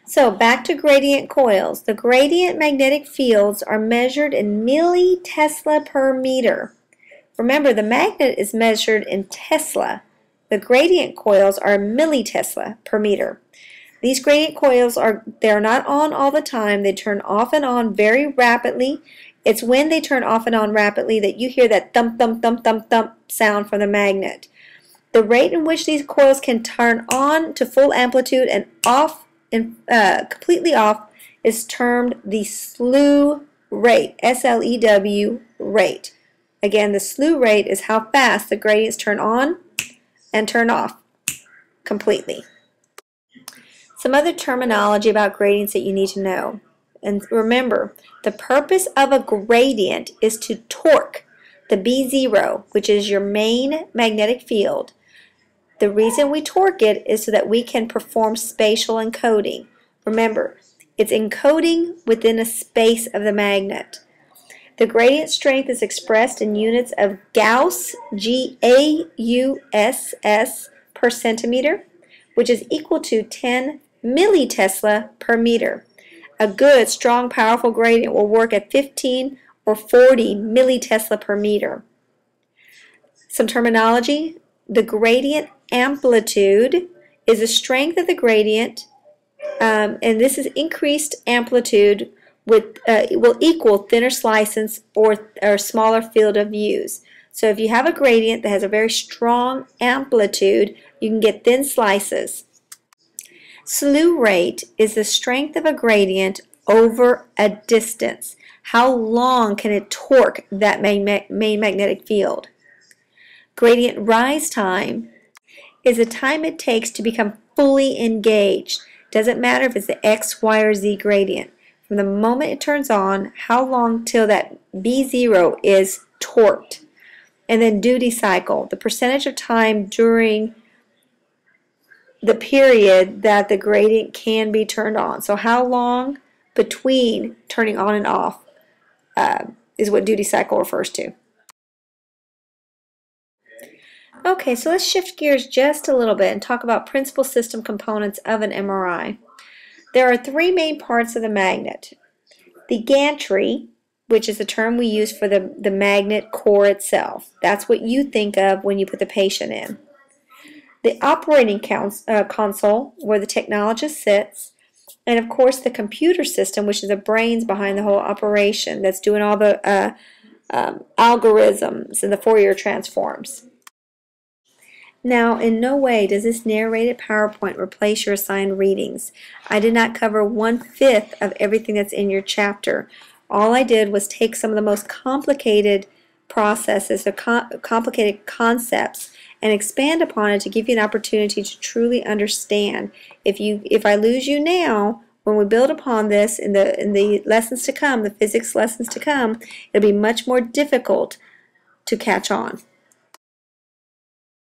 So back to gradient coils. The gradient magnetic fields are measured in millitesla per meter. Remember, the magnet is measured in Tesla. The gradient coils are millitesla per meter. These gradient coils they're not on all the time. They turn off and on very rapidly. It's when they turn off and on rapidly that you hear that thump, thump, thump, thump, thump sound from the magnet. The rate in which these coils can turn on to full amplitude and off and completely off is termed the slew rate, S-L-E-W rate. Again, the slew rate is how fast the gradients turn on and turn off completely. Some other terminology about gradients that you need to know. And remember, the purpose of a gradient is to torque the B0, which is your main magnetic field. The reason we torque it is so that we can perform spatial encoding. Remember, it's encoding within a space of the magnet. The gradient strength is expressed in units of Gauss, G-A-U-S-S, per centimeter, which is equal to 10 millitesla per meter. A good, strong, powerful gradient will work at 15 or 40 millitesla per meter. Some terminology. The gradient amplitude is the strength of the gradient, and this is increased amplitude with will equal thinner slices or smaller field of views. So if you have a gradient that has a very strong amplitude, you can get thin slices. Slew rate is the strength of a gradient over a distance. How long can it torque that main magnetic field? Gradient rise time is the time it takes to become fully engaged. Doesn't matter if it's the X, Y, or Z gradient. From the moment it turns on, how long till that B0 is torqued. And then duty cycle, the percentage of time during the period that the gradient can be turned on. So how long between turning on and off is what duty cycle refers to. Okay, so let's shift gears just a little bit and talk about principal system components of an MRI. There are three main parts of the magnet. The gantry, which is the term we use for the magnet core itself. That's what you think of when you put the patient in. The operating console, where the technologist sits, and of course the computer system, which is the brains behind the whole operation that's doing all the algorithms and the Fourier transforms. Now, in no way does this narrated PowerPoint replace your assigned readings. I did not cover 1/5 of everything that's in your chapter. All I did was take some of the most complicated processes or complicated concepts and expand upon it to give you an opportunity to truly understand. If I lose you now, when we build upon this in the lessons to come, the physics lessons to come, it'll be much more difficult to catch on.